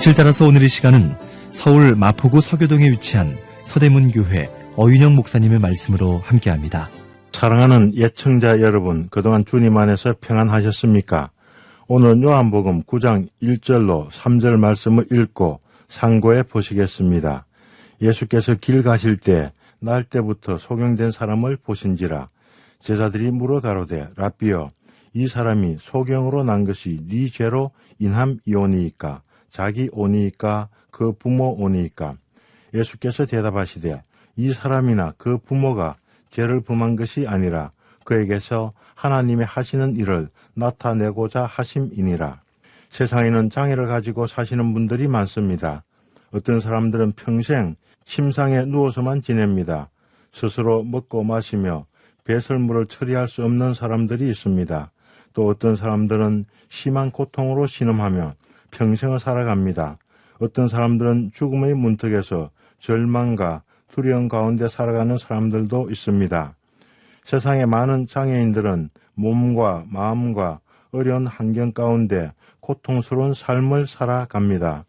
빛을 따라서 오늘 이 시간은 서울 마포구 서교동에 위치한 서대문교회 어윤영 목사님의 말씀으로 함께합니다. 사랑하는 예청자 여러분, 그동안 주님 안에서 평안하셨습니까? 오늘 요한복음 9장 1절로 3절 말씀을 읽고 상고해 보시겠습니다. 예수께서 길 가실 때 날 때부터 소경된 사람을 보신지라. 제자들이 물어 가로되 랍비여, 이 사람이 소경으로 난 것이 네 죄로 인함이오니이까 자기 오니이까 그 부모 오니이까. 예수께서 대답하시되 이 사람이나 그 부모가 죄를 범한 것이 아니라 그에게서 하나님의 하시는 일을 나타내고자 하심이니라. 세상에는 장애를 가지고 사시는 분들이 많습니다. 어떤 사람들은 평생 침상에 누워서만 지냅니다. 스스로 먹고 마시며 배설물을 처리할 수 없는 사람들이 있습니다. 또 어떤 사람들은 심한 고통으로 신음하며 평생을 살아갑니다. 어떤 사람들은 죽음의 문턱에서 절망과 두려움 가운데 살아가는 사람들도 있습니다. 세상의 많은 장애인들은 몸과 마음과 어려운 환경 가운데 고통스러운 삶을 살아갑니다.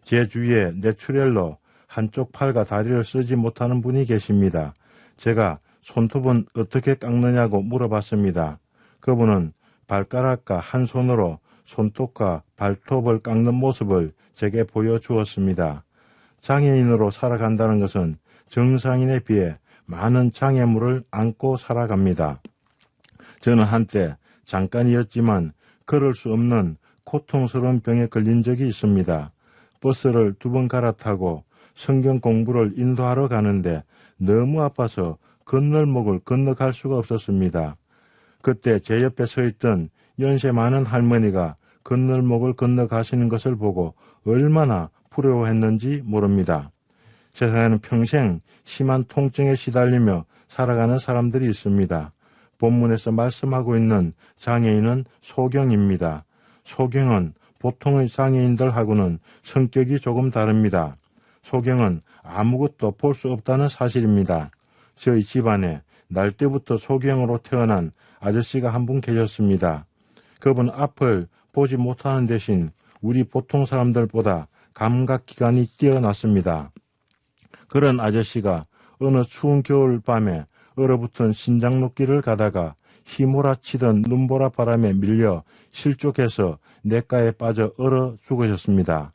제 주위에 뇌출혈로 한쪽 팔과 다리를 쓰지 못하는 분이 계십니다. 제가 손톱은 어떻게 깎느냐고 물어봤습니다. 그분은 발가락과 한 손으로 손톱과 발톱을 깎는 모습을 제게 보여주었습니다. 장애인으로 살아간다는 것은 정상인에 비해 많은 장애물을 안고 살아갑니다. 저는 한때 잠깐이었지만 걸을 수 없는 고통스러운 병에 걸린 적이 있습니다. 버스를 2번 갈아타고 성경 공부를 인도하러 가는데 너무 아파서 건널목을 건너갈 수가 없었습니다. 그때 제 옆에 서 있던 연세 많은 할머니가 건널목을 건너가시는 것을 보고 얼마나 부러워했는지 모릅니다. 세상에는 평생 심한 통증에 시달리며 살아가는 사람들이 있습니다. 본문에서 말씀하고 있는 장애인은 소경입니다. 소경은 보통의 장애인들하고는 성격이 조금 다릅니다. 소경은 아무것도 볼 수 없다는 사실입니다. 저희 집안에 날 때부터 소경으로 태어난 아저씨가 한 분 계셨습니다. 그분 앞을 보지 못하는 대신 우리 보통 사람들보다 감각기관이 뛰어났습니다. 그런 아저씨가 어느 추운 겨울 밤에 얼어붙은 신장로길을 가다가 휘몰아치던 눈보라 바람에 밀려 실족해서 냇가에 빠져 얼어 죽으셨습니다.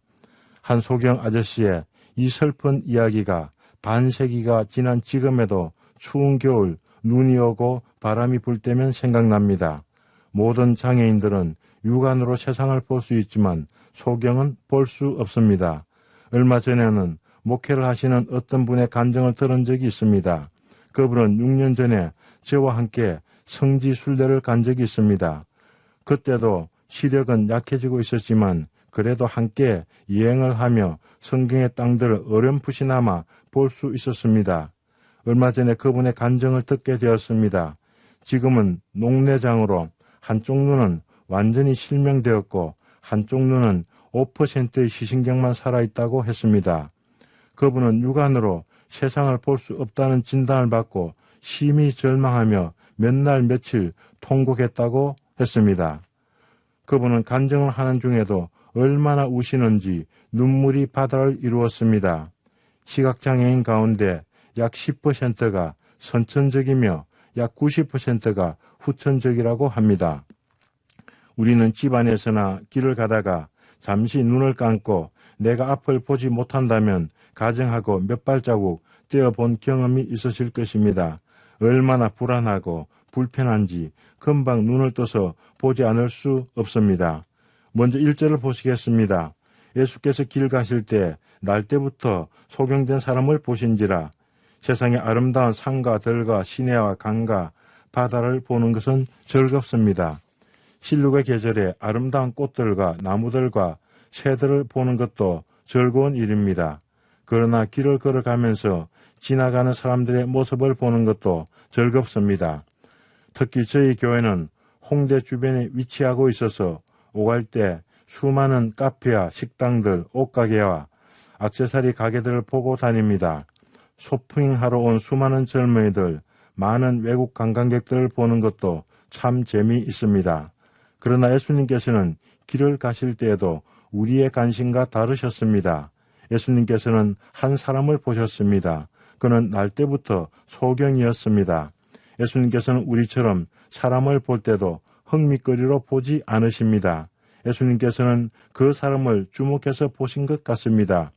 한 소경 아저씨의 이 슬픈 이야기가 반세기가 지난 지금에도 추운 겨울 눈이 오고 바람이 불 때면 생각납니다. 모든 장애인들은 육안으로 세상을 볼 수 있지만 소경은 볼 수 없습니다. 얼마 전에는 목회를 하시는 어떤 분의 간증을 들은 적이 있습니다. 그분은 6년 전에 저와 함께 성지 순례를 간 적이 있습니다. 그때도 시력은 약해지고 있었지만 그래도 함께 여행을 하며 성경의 땅들을 어렴풋이나마 볼 수 있었습니다. 얼마 전에 그분의 간증을 듣게 되었습니다. 지금은 녹내장으로 한쪽 눈은 완전히 실명되었고 한쪽 눈은 5%의 시신경만 살아있다고 했습니다. 그분은 육안으로 세상을 볼 수 없다는 진단을 받고 심히 절망하며 몇 날 며칠 통곡했다고 했습니다. 그분은 간증을 하는 중에도 얼마나 우시는지 눈물이 바다를 이루었습니다. 시각장애인 가운데 약 10%가 선천적이며 약 90%가 후천적이라고 합니다. 우리는 집안에서나 길을 가다가 잠시 눈을 감고 내가 앞을 보지 못한다면 가정하고 몇 발자국 떼어본 경험이 있으실 것입니다. 얼마나 불안하고 불편한지 금방 눈을 떠서 보지 않을 수 없습니다. 먼저 1절을 보시겠습니다. 예수께서 길 가실 때 날 때부터 소경된 사람을 보신지라. 세상의 아름다운 산과 들과 시내와 강과 바다를 보는 것은 즐겁습니다. 신룩의 계절에 아름다운 꽃들과 나무들과 새들을 보는 것도 즐거운 일입니다. 그러나 길을 걸어가면서 지나가는 사람들의 모습을 보는 것도 즐겁습니다. 특히 저희 교회는 홍대 주변에 위치하고 있어서 오갈 때 수많은 카페와 식당들, 옷가게와 액세서리 가게들을 보고 다닙니다. 쇼핑하러 온 수많은 젊은이들, 많은 외국 관광객들을 보는 것도 참 재미있습니다. 그러나 예수님께서는 길을 가실 때에도 우리의 관심과 다르셨습니다. 예수님께서는 한 사람을 보셨습니다. 그는 날 때부터 소경이었습니다. 예수님께서는 우리처럼 사람을 볼 때도 흥미거리로 보지 않으십니다. 예수님께서는 그 사람을 주목해서 보신 것 같습니다.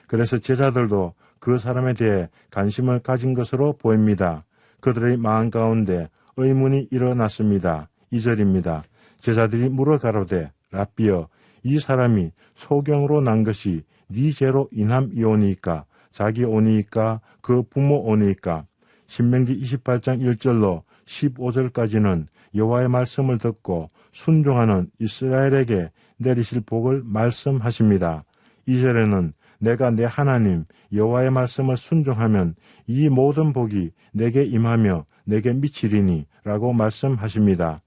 그래서 제자들도 그 사람에 대해 관심을 가진 것으로 보입니다. 그들의 마음 가운데 의문이 일어났습니다. 2절입니다. 제자들이 물어 가로되 랍비여 이 사람이 소경으로 난 것이 네 죄로 인함이오니이까 자기 오니이까 그 부모 오니이까. 신명기 28장 1절로 15절까지는 여호와의 말씀을 듣고 순종하는 이스라엘에게 내리실 복을 말씀하십니다. 2절에는 내가 내 하나님 여호와의 말씀을 순종하면 이 모든 복이 내게 임하며 내게 미치리니 라고 말씀하십니다.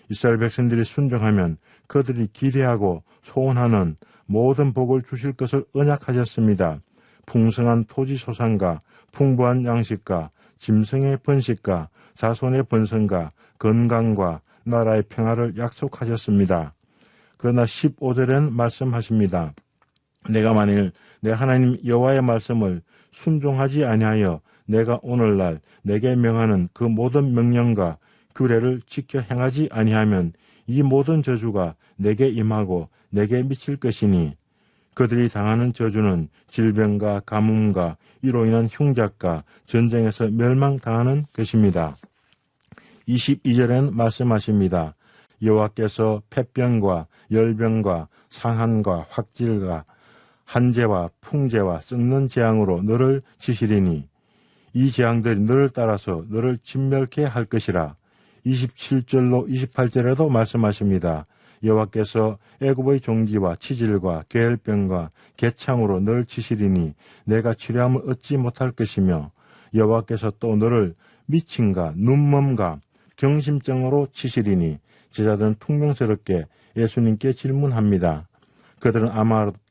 이스라엘 백성들이 순종하면 그들이 기대하고 소원하는 모든 복을 주실 것을 언약하셨습니다. 풍성한 토지 소산과 풍부한 양식과 짐승의 번식과 자손의 번성과 건강과 나라의 평화를 약속하셨습니다. 그러나 15절에는 말씀하십니다. 내가 만일 내 하나님 여호와의 말씀을 순종하지 아니하여 내가 오늘날 내게 명하는 그 모든 명령과 규례를 지켜 행하지 아니하면 이 모든 저주가 내게 임하고 내게 미칠 것이니 그들이 당하는 저주는 질병과 가뭄과 이로 인한 흉작과 전쟁에서 멸망당하는 것입니다. 22절에는 말씀하십니다. 여호와께서 폐병과 열병과 상한과 확질과 한재와 풍재와 썩는 재앙으로 너를 치시리니 이 재앙들이 너를 따라서 너를 진멸케 할 것이라. 27절로 28절에도 말씀하십니다. 여호와께서 애굽의 종기와 치질과 계열병과 개창으로 너를 치시리니 내가 치료함을 얻지 못할 것이며 여호와께서 또 너를 미침과 눈먼과 경심증으로 치시리니. 제자들은 퉁명스럽게 예수님께 질문합니다. 그들은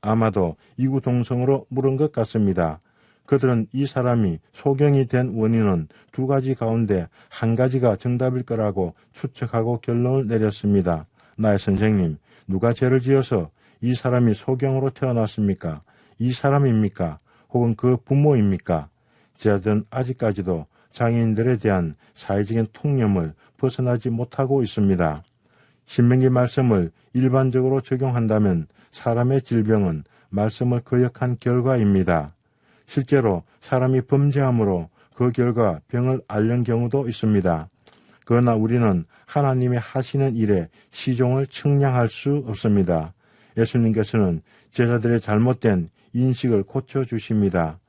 아마도 이구동성으로 물은 것 같습니다. 그들은 이 사람이 소경이 된 원인은 두 가지 가운데 한 가지가 정답일 거라고 추측하고 결론을 내렸습니다. 나의 선생님, 누가 죄를 지어서 이 사람이 소경으로 태어났습니까? 이 사람입니까? 혹은 그 부모입니까? 제자들은 아직까지도 장애인들에 대한 사회적인 통념을 벗어나지 못하고 있습니다. 신명기 말씀을 일반적으로 적용한다면 사람의 질병은 말씀을 거역한 결과입니다. 실제로 사람이 범죄함으로 그 결과 병을 앓는 경우도 있습니다. 그러나 우리는 하나님이 하시는 일에 시종을 측량할 수 없습니다. 예수님께서는 제자들의 잘못된 인식을 고쳐주십니다.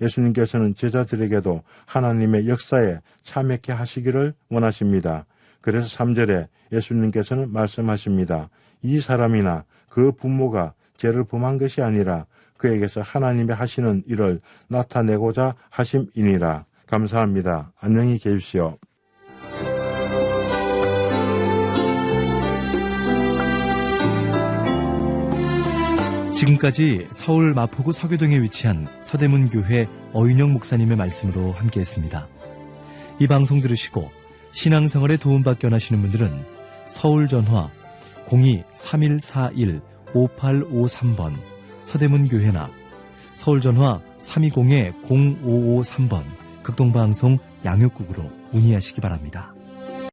예수님께서는 제자들에게도 하나님의 역사에 참여케 하시기를 원하십니다. 그래서 3절에 예수님께서는 말씀하십니다. 이 사람이나 그 부모가 죄를 범한 것이 아니라 그에게서 하나님이 하시는 일을 나타내고자 하심이니라. 감사합니다. 안녕히 계십시오. 지금까지 서울 마포구 서교동에 위치한 서대문 교회 어윤영 목사님의 말씀으로 함께했습니다. 이 방송 들으시고 신앙생활에 도움받기 원하시는 분들은 서울 전화 02-3141-5853번 서대문 교회나 서울 전화 320-0553번 극동방송 양육국으로 문의하시기 바랍니다.